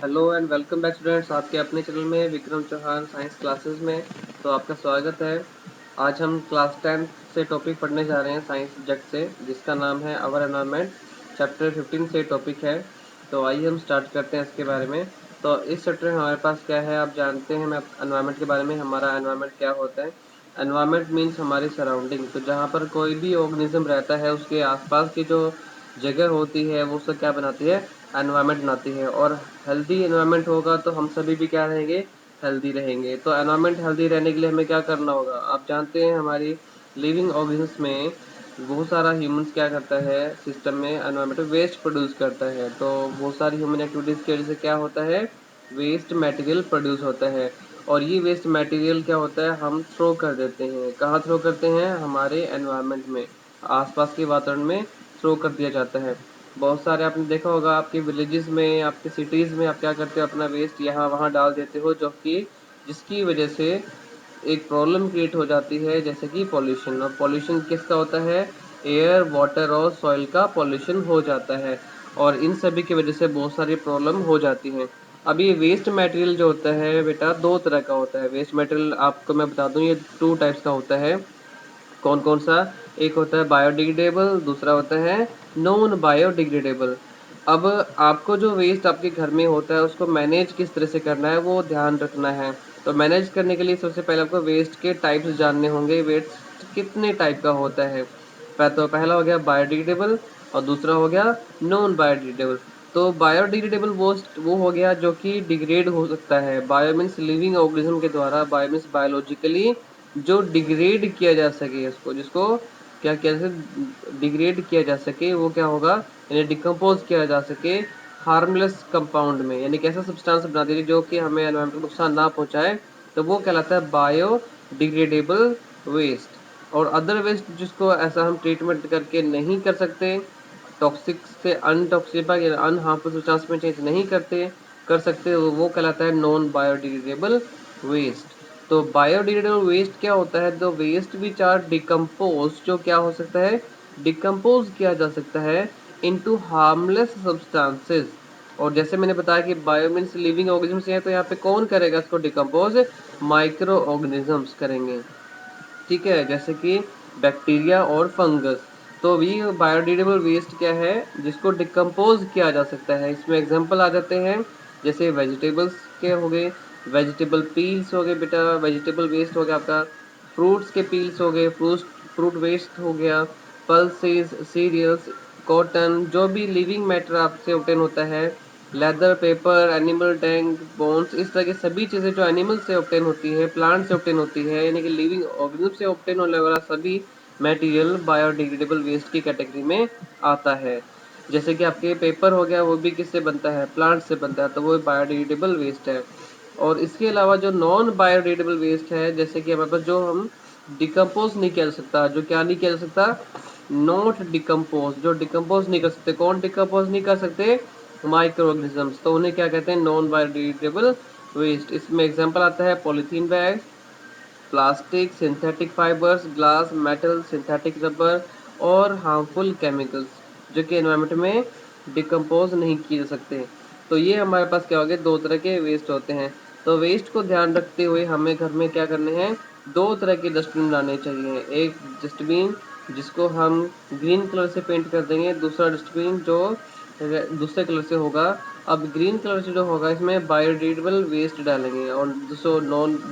Hello and welcome back students, आपके अपने channel में विक्रम चौहान साइंस क्लासेस में। तो आपका स्वागत है। आज हम क्लास 10 से टॉपिक पढ़ने जा रहे हैं साइंस सब्जेक्ट से, जिसका नाम है आवर एनवायरनमेंट। चैप्टर 15 से टॉपिक है। तो आइए हम स्टार्ट करते हैं इसके बारे में। तो इस चैप्टर में हमारे पास क्या है, आप जानते हैं। मैं एनवायरनमेंट के बारे में, हमारा एनवायरनमेंट क्या होता है। एनवायरनमेंट मीन्स हमारी सराउंडिंग। तो जहाँ पर कोई भी ऑर्गेनिज्म रहता है, उसके आसपास की जो जगह होती है वो उसका क्या बनाती है, एनवायरनमेंट बनाती है। और हेल्दी एनवायरनमेंट होगा तो हम सभी भी क्या रहेंगे, हेल्दी रहेंगे। तो एनवायरनमेंट हेल्दी रहने के लिए हमें क्या करना होगा, आप जानते हैं हमारी लिविंग ऑर्गेनिज्म में बहुत सारा ह्यूमंस क्या करता है, सिस्टम में एनवायरनमेंट वेस्ट प्रोड्यूस करता है। तो बहुत सारी ह्यूमन एक्टिविटीज़ की वजह से क्या होता है, वेस्ट मटेरियल प्रोड्यूस होता है। और ये वेस्ट मटेरियल क्या होता है, हम थ्रो कर देते हैं। कहाँ थ्रो करते हैं, हमारे एनवायरनमेंट में, आसपास के वातावरण में थ्रो कर दिया जाता है। बहुत सारे आपने देखा होगा, आपके विलेजेस में, आपके सिटीज़ में आप क्या करते हो, अपना वेस्ट यहाँ वहाँ डाल देते हो, जो कि जिसकी वजह से एक प्रॉब्लम क्रिएट हो जाती है, जैसे कि पॉल्यूशन। और पॉल्यूशन किसका होता है, एयर, वाटर और सॉइल का पॉल्यूशन हो जाता है। और इन सभी की वजह से बहुत सारी प्रॉब्लम हो जाती हैं। अब ये वेस्ट मटेरियल जो होता है बेटा, दो तरह का होता है। वेस्ट मटेरियल आपको मैं बता दूं, ये टू टाइप्स का होता है। कौन कौन सा, एक होता है बायोडिग्रेडेबल, दूसरा होता है नॉन बायोडिग्रेडेबल। अब आपको जो वेस्ट आपके घर में होता है उसको मैनेज किस तरह से करना है, वो ध्यान रखना है। तो मैनेज करने के लिए सबसे पहले आपको वेस्ट के टाइप्स जानने होंगे, वेस्ट कितने टाइप का होता है। तो पहला हो गया बायोडिग्रेडेबल और दूसरा हो गया नॉन बायोडिग्रेडेबल। तो बायोडिग्रेडेबल वेस्ट वो हो गया जो कि डिग्रेड हो सकता है। बायो मीन्स लिविंग ऑर्गेनिज्म के द्वारा, बायो मीन्स बायोलॉजिकली जो डिग्रेड किया जा सके, इसको जिसको क्या किया जा सके, डिग्रेड किया जा सके, वो क्या होगा, यानी डिकम्पोज किया जा सके हार्मलेस कंपाउंड में, यानी कैसा सब्सटेंस बना दीजिए जो कि हमें एनवायरनमेंट को नुकसान ना पहुंचाए। तो वो कहलाता है बायो डिग्रेडेबल वेस्ट। और अदर वेस्ट जिसको ऐसा हम ट्रीटमेंट करके नहीं कर सकते, टॉक्सिक से अनटॉक्सिफाई या अनहार्मफुल सब्सटेंस में चेंज नहीं कर सकते, वो कहलाता है नॉन बायोडिग्रेडेबल वेस्ट। तो बायोडिग्रेडेबल वेस्ट क्या होता है, तो वेस्ट विच आर डिकम्पोज, जो क्या हो सकता है, डिकम्पोज किया जा सकता है इनटू हार्मलेस सब्सटेंसेस। और जैसे मैंने बताया कि बायो मीन्स लिविंग ऑर्गेनिज्म है, तो यहाँ पे कौन करेगा इसको डिकम्पोज, माइक्रो ऑर्गेनिजम्स करेंगे। ठीक है, जैसे कि बैक्टीरिया और फंगस। तो भी बायोडिग्रेडेबल वेस्ट क्या है, जिसको डिकम्पोज किया जा सकता है। इसमें एग्जांपल आ जाते हैं, जैसे वेजिटेबल्स के हो गए, वेजिटेबल पील्स हो गए बेटा, वेजिटेबल वेस्ट हो गया आपका, फ्रूट्स के पील्स हो गए, फ्रूट वेस्ट हो गया, पल्सेस, सीरियल्स, कॉटन, जो भी लिविंग मैटर आपसे ऑब्टेन होता है, leather, paper, animal tank, bones, इस तरह की सभी चीज़ें जो एनिमल से ऑब्टेन होती है, प्लांट से ऑब्टेन होती है, यानी कि लिविंग ऑर्गेनिज्म से ऑब्टेन होने वाला सभी मटेरियल बायोडिग्रेडेबल वेस्ट की कैटेगरी में आता है। जैसे कि आपके पेपर हो गया, वो भी किससे बनता है, प्लांट से बनता है, तो वो बायोडिग्रेडेबल वेस्ट है। और इसके अलावा जो नॉन बायोडिग्रेडेबल वेस्ट है, जैसे कि हमारे पास जो हम डिकम्पोज नहीं किया जा सकता, जो क्या नहीं किया जा सकता, नॉट डिकम्पोज, जो डिकम्पोज नहीं कर सकते, कौन डिकम्पोज नहीं कर सकते, माइक्रो ऑर्गेनिजम्स। तो उन्हें क्या कहते हैं, नॉन बायोडिग्रेडेबल वेस्ट। इसमें एग्जांपल आता है polythene bag, plastic, synthetic fibres, glass, metal, synthetic rubber और हार्मफुल केमिकल्स, जो कि एनवायरनमेंट में डिकम्पोज नहीं किए जा सकते। तो ये हमारे पास क्या हो गया, दो तरह के वेस्ट होते हैं। तो वेस्ट को ध्यान रखते हुए हमें घर में क्या करने हैं, दो तरह के डस्टबिन बनाने चाहिए। एक डस्टबिन जिसको हम ग्रीन कलर से पेंट कर देंगे, दूसरा डस्टबिन जो दूसरे कलर से होगा। अब ग्रीन कलर से जो होगा, इसमें बायोडिग्रेडेबल वेस्ट डालेंगे, और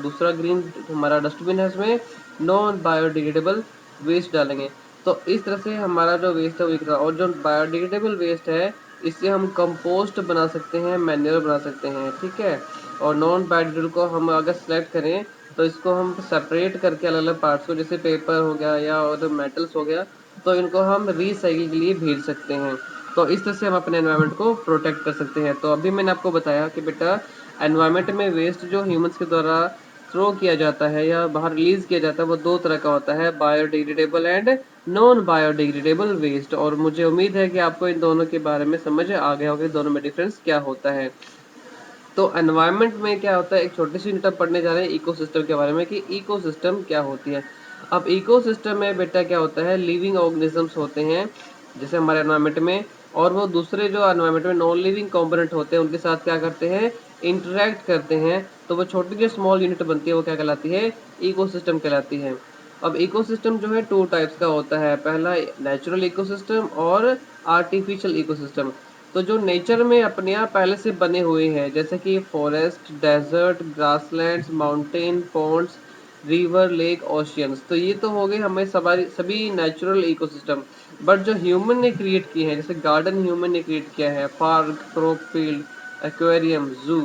दूसरा ग्रीन हमारा डस्टबिन है, इसमें नॉन बायोडिग्रेडेबल वेस्ट डालेंगे। तो इस तरह से हमारा जो वेस्ट है वो दिख रहा है। और जो बायोडिग्रेडेबल वेस्ट है, इससे हम कंपोस्ट बना सकते हैं, मैन्योर बना सकते हैं। ठीक है। और नॉन बायोडिग्रेडेबल को हम अगर सेलेक्ट करें, तो इसको हम सेपरेट करके अलग अलग पार्ट्स को, जैसे पेपर हो गया या और मेटल्स हो गया, तो इनको हम रीसाइकिल के लिए भेज सकते हैं। तो इस तरह से हम अपने एनवायरनमेंट को प्रोटेक्ट कर सकते हैं। तो अभी मैंने आपको बताया कि बेटा, एनवायरनमेंट में वेस्ट जो ह्यूमंस के द्वारा थ्रो किया जाता है या बाहर रिलीज किया जाता है, वो दो तरह का होता है, biodegradable and non biodegradable waste. और मुझे उम्मीद है कि आपको इन दोनों के बारे में समझ आ गया होगा, दोनों में डिफरेंस क्या होता है। तो एनवायरनमेंट में क्या होता है, एक छोटी सी यूनिट पढ़ने जा रहे हैं इकोसिस्टम के बारे में, कि इकोसिस्टम क्या होती है। अब इकोसिस्टम में बेटा क्या होता है, लिविंग ऑर्गेनिजम्स होते हैं, जैसे हमारे एनवायरनमेंट में और वो दूसरे जो एनवायरनमेंट में नॉन लिविंग कंपोनेंट होते हैं उनके साथ क्या करते हैं, इंटरेक्ट करते हैं, तो वो छोटी जो स्मॉल यूनिट बनती है वो क्या कहलाती है, इकोसिस्टम कहलाती है। अब इकोसिस्टम जो है टू टाइप्स का होता है, पहला नेचुरल इकोसिस्टम और आर्टिफिशियल इकोसिस्टम। तो जो नेचर में अपने आप पहले से बने हुए हैं, जैसे कि forest, desert, grasslands, mountain, ponds, river, lake, oceans, तो ये तो हो गए हमें सभी नेचुरल इकोसिस्टम। बट जो ह्यूमन ने क्रिएट किए हैं, जैसे गार्डन ह्यूमन ने क्रिएट किया है, पार्क, क्रॉप फील्ड, एक्वेरियम, जू,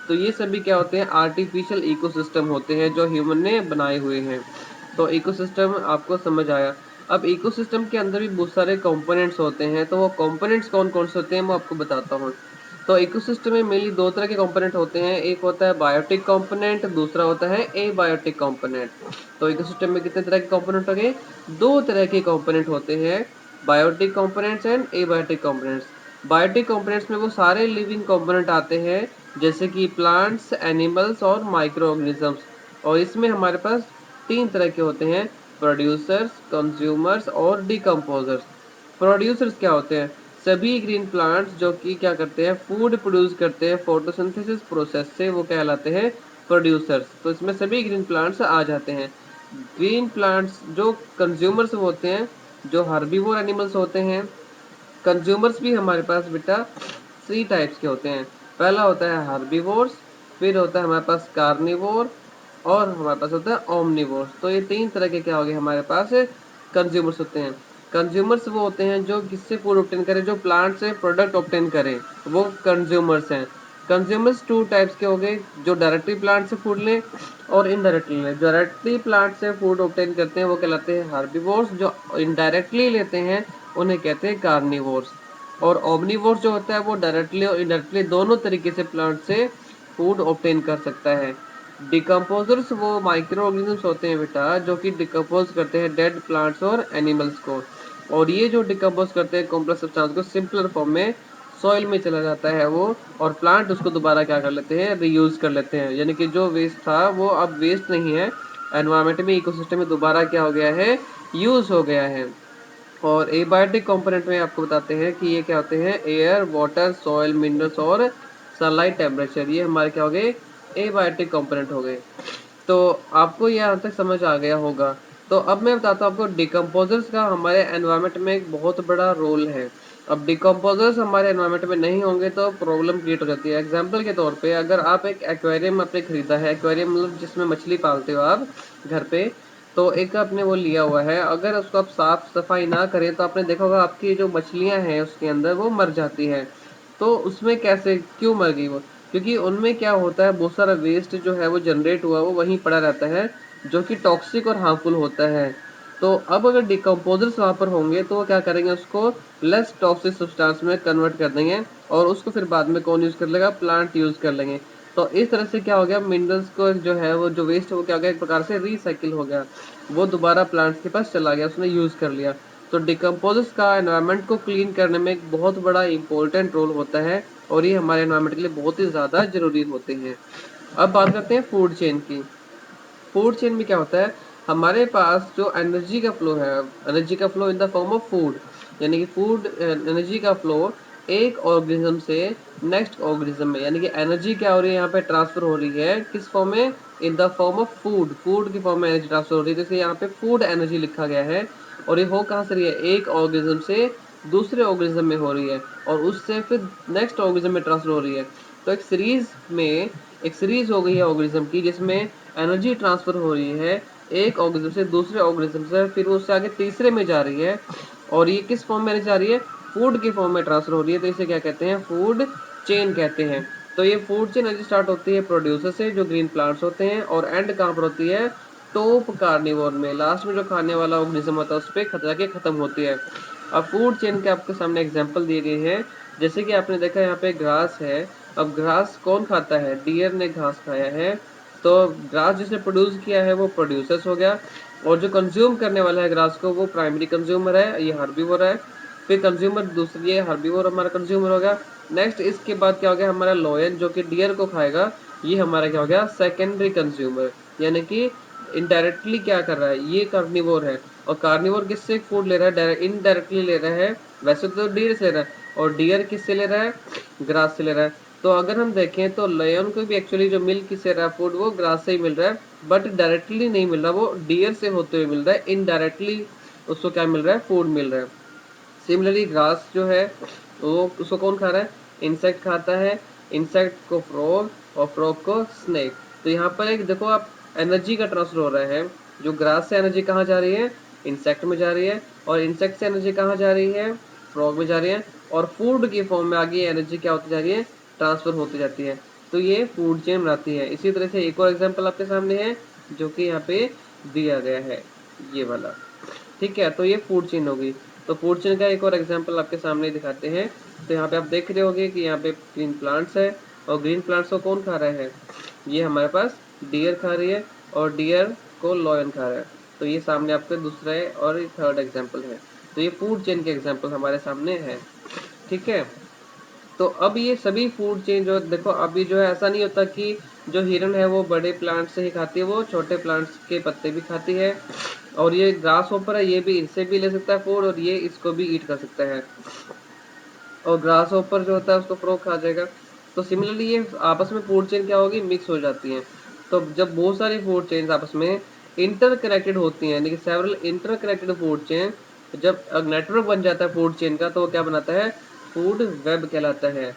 तो ये सभी क्या होते हैं, आर्टिफिशियल इकोसिस्टम होते हैं जो ह्यूमन ने बनाए हुए हैं। तो इकोसिस्टम आपको समझ आया। अब इकोसिस्टम के अंदर भी बहुत सारे कंपोनेंट्स होते हैं, तो वो कंपोनेंट्स कौन कौन से होते हैं मैं आपको बताता हूँ। तो इकोसिस्टम में मेनली दो तरह के कंपोनेंट होते हैं, एक होता है बायोटिक कंपोनेंट, दूसरा होता है एबायोटिक कंपोनेंट। तो इकोसिस्टम में कितने तरह के कंपोनेंट हो गए, दो तरह के कंपोनेंट होते हैं, biotic components and abiotic components. Biotic components में वो सारे लिविंग कंपोनेंट आते हैं, जैसे कि प्लांट्स, एनिमल्स और माइक्रो ऑर्गेनिजम्स। और इसमें हमारे पास तीन तरह के होते हैं, प्रोड्यूसर्स, कंज्यूमर्स और डिकम्पोजर्स। प्रोड्यूसर्स क्या होते हैं, सभी ग्रीन प्लांट्स जो कि क्या करते हैं, फूड प्रोड्यूस करते हैं फोटोसिंथेसिस प्रोसेस से, वो कहलाते हैं प्रोड्यूसर्स। तो इसमें सभी ग्रीन प्लांट्स आ जाते हैं। ग्रीन प्लांट्स जो कंज्यूमर्स होते हैं, जो हर्बीवोर एनिमल्स होते हैं। कंज्यूमर्स भी हमारे पास बेटा थ्री टाइप्स के होते हैं, पहला होता है हर्बीवोर्स, फिर होता है हमारे पास कार्निवोर, और हमारे पास होता है ओमनिवोर्स। तो ये तीन तरह के क्या हो गए हमारे पास कंज्यूमर्स होते हैं। कंज्यूमर्स वो होते हैं जो किससे फूड ऑब्टेन करें, जो प्लांट से प्रोडक्ट ऑब्टेन करें, वो कंज्यूमर्स हैं। कंज्यूमर्स टू टाइप्स के हो गए, जो डायरेक्टली प्लांट से फूड लें और इनडायरेक्टली लें। डायरेक्टली प्लांट से फूड ऑब्टेन करते हैं वो कहलाते हैं हार्बिवोर्स, जो इनडायरेक्टली लेते हैं उन्हें कहते हैं कार्निवोर्स। और ओमनिवोर्स जो होता है वो डायरेक्टली और इनडायरेक्टली दोनों तरीके से प्लांट से फूड ऑब्टेन कर सकता है। डिकम्पोजर्स वो माइक्रो ऑर्गेनिजम्स होते हैं बेटा, जो कि डिकम्पोज करते हैं डेड प्लांट्स और एनिमल्स को। और ये जो डिकम्पोज करते हैं कॉम्प्लेक्स सब्सटेंस को सिंपलर फॉर्म में सॉइल में चला जाता है वो, और प्लांट उसको दोबारा क्या कर लेते हैं, रीयूज कर लेते हैं। यानी कि जो वेस्ट था वो अब वेस्ट नहीं है, एनवायरमेंट में, इकोसिस्टम में दोबारा क्या हो गया है, यूज हो गया है। और एबायोटिक कंपोनेंट में आपको बताते हैं कि ये क्या होते हैं, एयर, वाटर, सॉइल, मिनरल्स और सनलाइट, टेम्परेचर, ये हमारे क्या हो गए, एबायोटिक कंपोनेंट हो गए। तो आपको ये यहाँ तक समझ आ गया होगा। तो अब मैं बताता हूँ आपको, डिकम्पोजर्स का हमारे एनवायरनमेंट में एक बहुत बड़ा रोल है। अब डिकम्पोजर्स हमारे एनवायरनमेंट में नहीं होंगे तो प्रॉब्लम क्रिएट हो जाती है। एग्जाम्पल के तौर पे, अगर आप एक एक्वेरियम आपने खरीदा है, एक्वेरियम मतलब जिसमें मछली पालते हो आप घर पे, तो एक आपने वो लिया हुआ है, अगर उसको आप साफ सफाई ना करें तो आपने देखा होगा आपकी जो मछलियां हैं उसके अंदर वो मर जाती है। तो उसमें कैसे, क्यों मर गई वो, क्योंकि उनमें क्या होता है, बहुत सारा वेस्ट जो है वो जनरेट हुआ वो वहीं पड़ा रहता है, जो कि टॉक्सिक और हार्मफुल होता है। तो अब अगर डिकम्पोजर्स वहाँ पर होंगे तो वो क्या करेंगे, उसको लेस टॉक्सिक सब्सटेंस में कन्वर्ट कर देंगे, और उसको फिर बाद में कौन यूज कर लेगा, प्लांट यूज कर लेंगे। तो इस तरह से क्या हो गया, मिनरल्स को जो है वो जो वेस्ट हो क्या हो गया, एक प्रकार से रिसाइकिल हो गया, वो दोबारा प्लांट्स के पास चला गया, उसने यूज कर लिया। तो डिकम्पोजर्स का एनवायरनमेंट को क्लीन करने में एक बहुत बड़ा इंपॉर्टेंट रोल होता है, और ये हमारे एनवायरनमेंट के लिए बहुत ही ज़्यादा ज़रूरी होते हैं। अब बात करते हैं फूड चेन की। फूड चेन में क्या होता है, हमारे पास जो एनर्जी का फ्लो है, एनर्जी का flow in the form of food, यानी कि फूड एनर्जी का फ्लो एक ऑर्गेनिज्म से नेक्स्ट ऑर्गेनिज्म में, यानी कि एनर्जी क्या हो रही है यहाँ पे, ट्रांसफर हो रही है किस फॉर्म में, in the form of food, food की फॉर्म में एनर्जी ट्रांसफर हो रही है, जैसे यहाँ पे फूड एनर्जी लिखा गया है। और ये हो कहाँ से रही है, एक ऑर्गेनिज्म से दूसरे ऑर्गेनिज्म में हो रही है, और उससे फिर नेक्स्ट ऑर्गेनिज्म में ट्रांसफर हो रही है। तो एक सीरीज हो गई है ऑर्गेनिज्म की, जिसमें एनर्जी ट्रांसफर हो रही है एक ऑर्गेनिज्म से दूसरे ऑर्गेनिज्म से, फिर उससे आगे तीसरे में जा रही है, और ये किस फॉर्म में जा रही है, फूड के फॉर्म में ट्रांसफर हो रही है। तो इसे क्या कहते हैं, फूड चेन कहते हैं। तो ये फूड चेन एनर्जी स्टार्ट होती है प्रोड्यूसर से, जो ग्रीन प्लांट्स होते हैं, और एंड कहाँ पर होती है, टॉप कार्निवोर में, लास्ट में जो खाने वाला ऑर्गेनिज्म होता है उस पर जाके खत्म होती है। अब फूड चेन के आपके सामने एग्जांपल दिए गए हैं, जैसे कि आपने देखा यहाँ पे ग्रास है। अब ग्रास कौन खाता है, डियर ने घास खाया है, तो ग्रास जिसने प्रोड्यूस किया है वो प्रोड्यूसर्स हो गया, और जो कंज्यूम करने वाला है ग्रास को वो प्राइमरी कंज्यूमर है, ये हर्बीवोर है। फिर कंज्यूमर दूसरी है, हर्बीवोर हमारा कंज्यूमर हो गया। नेक्स्ट इसके बाद क्या हो गया, हमारा लॉयन जो कि डियर को खाएगा, ये हमारा क्या हो गया, सेकेंडरी कंज्यूमर, यानी कि इनडायरेक्टली क्या कर रहा है, ये कार्निवोर है। और कार्निवोर किससे फूड ले रहा है, इनडायरेक्टली ले रहा है, वैसे तो डियर से ले रहा है, और डियर किससे ले रहा है, ग्रास से ले रहा है। तो अगर हम देखें तो लायन को भी एक्चुअली जो मिल किससे रहा है, फूड वो ग्रास से ही मिल रहा है, बट डायरेक्टली नहीं मिल रहा, वो डियर से होते हुए मिल रहा है, इनडायरेक्टली उसको क्या मिल रहा है, फूड मिल रहा है। सिमिलरली ग्रास जो है वो उसको कौन खा रहा है, इंसेक्ट खाता है, इंसेक्ट को फ्रॉग और फ्रॉग को स्नेक। तो यहाँ पर एक देखो आप एनर्जी का ट्रांसफर हो रहा है, जो ग्रास से एनर्जी कहाँ जा रही है, इंसेक्ट में जा रही है, और इंसेक्ट से एनर्जी कहाँ जा रही है, फ्रॉग में जा रही है, और फूड की फॉर्म में आगे एनर्जी क्या होती जा रही है, ट्रांसफर होती जाती है। तो ये फूड चेन बनाती है। इसी तरह से एक और एग्जाम्पल आपके सामने है जो कि यहाँ पे दिया गया है, ये वाला। ठीक है, तो ये फूड चेन होगी। तो फूड चेन का एक और एग्जांपल आपके सामने दिखाते हैं। तो यहाँ पे आप देख रहे होंगे कि यहाँ पे ग्रीन प्लांट्स है, और ग्रीन प्लांट्स को कौन खा रहा है, ये हमारे पास डियर खा रही है, और डियर को लॉयन खा रहा है। तो ये सामने आपके दूसरा है और थर्ड एग्जाम्पल है। तो ये फूड चेन के एग्जाम्पल हमारे सामने है। ठीक है, तो अब ये सभी फूड चेन जो देखो, अभी जो है ऐसा नहीं होता कि जो हिरन है वो बड़े प्लांट से ही खाती है, वो छोटे प्लांट्स के पत्ते भी खाती है। और ये ग्रास होपर है, ये भी इससे भी ले सकता है फूड, और ये इसको भी ईट कर सकता है, और ग्रास होपर जो होता है उसको फ्रॉग खा जाएगा। तो सिमिलरली ये आपस में फूड चेन क्या होगी, मिक्स हो जाती है। तो जब बहुत सारी फूड चेन आपस में इंटरकनेक्टेड होती हैं, यानी कि सेवरल इंटरकनेक्टेड फूड चेन, जब नेटवर्क बन जाता है फूड चेन का, तो वो क्या बनाता है, फूड वेब कहलाता है।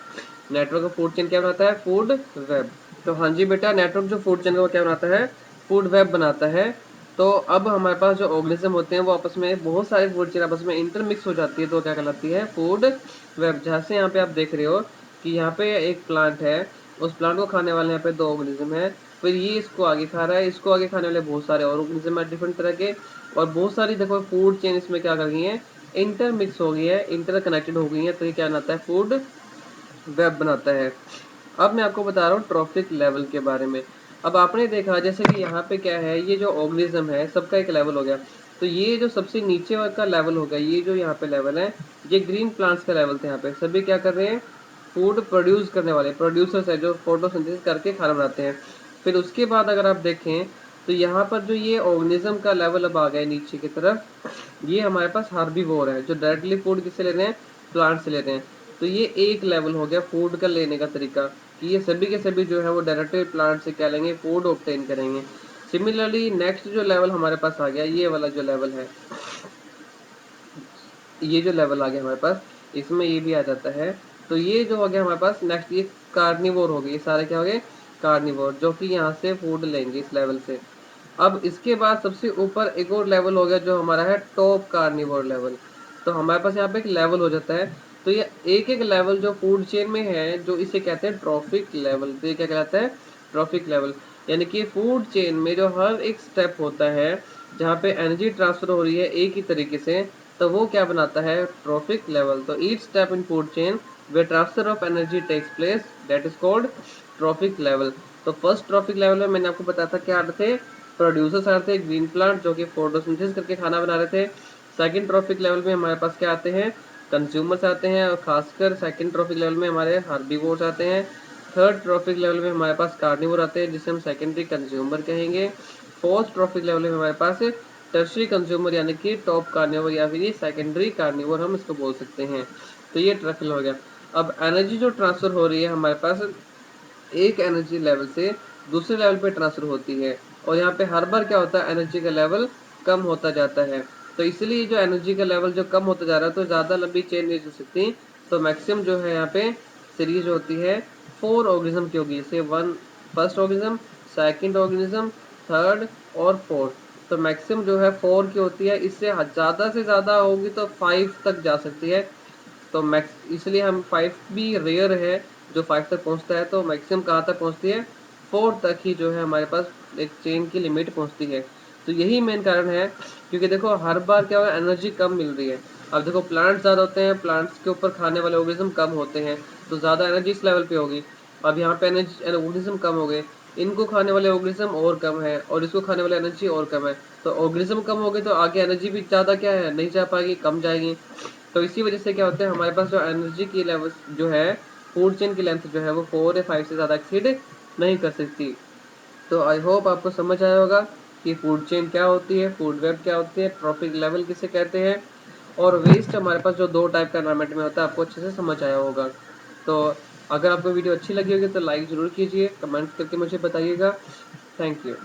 नेटवर्क ऑफ फूड चेन क्या बनाता है, फूड वेब। तो हाँ जी बेटा, नेटवर्क जो फूड चेन का वो क्या बनाता है, फूड वेब बनाता है। तो अब हमारे पास जो ऑर्गेनिज्म होते हैं वो आपस में बहुत सारे फूड चेन आपस में इंटरमिक्स हो जाती है, तो क्या कहलाती है, फूड वेब। जहाँ से यहाँ पे आप देख रहे हो कि यहाँ पे एक प्लांट है, उस प्लांट को खाने वाले यहाँ पे दो ऑर्गेनिज्म है, फिर ये इसको आगे खा रहा है, इसको आगे खाने वाले बहुत सारे और ऑर्गेनिज्म है डिफरेंट तरह के, और बहुत सारी देखो फूड चेन इसमें क्या कर गई है, इंटरमिक्स हो गई है, इंटरकनेक्टेड हो गई है। तो ये क्या बनाता है, फूड वेब बनाता है। अब मैं आपको बता रहा हूँ ट्रॉफिक लेवल के बारे में। अब आपने देखा जैसे कि यहाँ पे क्या है, ये जो ऑर्गेनिज्म है सबका एक लेवल हो गया। तो ये जो सबसे नीचे का लेवल हो गया, ये जो यहाँ पे लेवल है, ये ग्रीन प्लांट्स का लेवल था। यहाँ पे सभी क्या कर रहे हैं, फूड प्रोड्यूस करने वाले प्रोड्यूसर्स है, जो फोटोसिंथेसिस करके खाना बनाते हैं। फिर उसके बाद अगर आप देखें तो यहाँ पर जो ये ऑर्गेनिज्म का लेवल अब आ गया है नीचे की तरफ, ये हमारे पास हार्बीवोर है, जो डायरेक्टली फूड किससे ले रहे हैं, प्लांट से ले रहे हैं। तो ये एक लेवल हो गया फूड का लेने का तरीका, कि ये सभी के सभी जो है वो डायरेक्टली प्लांट से क्या लेंगे, फूड ऑब्टेन करेंगे। सिमिलरली नेक्स्ट जो लेवल हमारे पास आ गया, ये वाला जो लेवल है, ये जो लेवल आ गया हमारे पास, इसमें ये भी आ जाता है। तो ये जो हो गया हमारे पास नेक्स्ट, ये कार्निवोर हो गए, ये सारे क्या हो गए, कार्निवोर, जो कि यहाँ से फूड लेंगे इस लेवल से। अब इसके बाद सबसे ऊपर एक और लेवल हो गया जो हमारा है टॉप कार्निवोर लेवल। तो हमारे पास यहाँ पे एक लेवल हो जाता है। तो ये एक एक लेवल जो फूड चेन में है, जो इसे कहते हैं ट्रॉफिक लेवल। तो ये क्या कहलाता है, ट्रॉफिक लेवल। यानी कि फूड चेन में जो हर एक स्टेप होता है जहाँ पे एनर्जी ट्रांसफर हो रही है एक ही तरीके से, तो वो क्या बनाता है, ट्रॉफिक लेवल। तो each step in food chain where transfer of energy takes place, that is called trophic level. तो फर्स्ट ट्रॉफिक लेवल में मैंने आपको बताया था क्या आ रहे थे, प्रोड्यूसर्स आ रहे थे, ग्रीन प्लांट जो कि फोटोसिंथेसिस करके खाना बना रहे थे। सेकंड ट्रॉफिक लेवल में हमारे पास क्या आते हैं, कंज्यूमर्स आते हैं, और खासकर सेकंड ट्रॉफिक लेवल में हमारे हार्बीवोर्स आते हैं। थर्ड ट्रॉफिक लेवल में हमारे पास कार्निवोर आते हैं, जिसे हम सेकेंडरी कंज्यूमर कहेंगे। फोर्थ ट्रॉफिक लेवल में हमारे पास टर्शरी कंज्यूमर, यानी कि टॉप कार्निवोर या फिर सेकेंडरी कार्निवोर हम इसको बोल सकते हैं। तो ये ट्रॉफिक हो गया। अब एनर्जी जो ट्रांसफर हो रही है हमारे पास एक एनर्जी लेवल से दूसरे लेवल पे ट्रांसफर होती है, और यहाँ पे हर बार क्या होता है, एनर्जी का लेवल कम होता जाता है। तो इसलिए जो एनर्जी का लेवल जो कम होता जा रहा है, तो ज़्यादा लंबी चेन नहीं चल सकती। तो मैक्सिमम जो है यहाँ पे सीरीज होती है 4 ऑर्गेनिज्म की होगी, जैसे one first organism, second organism, third और फोर्थ। तो मैक्सिमम जो है 4 की होती है, इससे ज़्यादा से ज़्यादा होगी तो 5 तक जा सकती है। तो मैक्स इसलिए हम 5 भी रेयर है जो 5 तक पहुंचता है। तो मैक्सिमम कहाँ तक पहुंचती है, 4 तक ही जो है हमारे पास एक चेन की लिमिट पहुंचती है। तो यही मेन कारण है, क्योंकि देखो हर बार क्या होगा, एनर्जी कम मिल रही है। अब देखो प्लांट्स ज़्यादा होते हैं, प्लांट्स के ऊपर खाने वाले ऑर्गेनिज्म कम होते हैं, तो ज़्यादा एनर्जी इस लेवल पे होगी। अब यहाँ पे एनर्जी ऑर्गेनिज्म कम हो गए, इनको खाने वाले ऑर्गेनिज्म और कम है, और इसको खाने वाले एनर्जी और कम है। तो ऑर्गेनिज्म कम हो गए तो आगे एनर्जी भी ज़्यादा क्या है, नहीं जा पाएगी, कम जाएगी। तो इसी वजह से क्या होता है, हमारे पास जो एनर्जी की लेवल जो है, फूड चेन की लेंथ जो है वो 4 या 5 से ज़्यादा एक्सीड नहीं कर सकती। तो आई होप आपको समझ आया होगा कि फूड चेन क्या होती है, फूड वेब क्या होती है, ट्रॉफिक लेवल किसे कहते हैं, और वेस्ट हमारे पास जो 2 टाइप का एनवायरनमेंट में होता है, आपको अच्छे से समझ आया होगा। तो अगर आपको वीडियो अच्छी लगी होगी तो लाइक ज़रूर कीजिए, कमेंट्स करके मुझे बताइएगा। Thank you.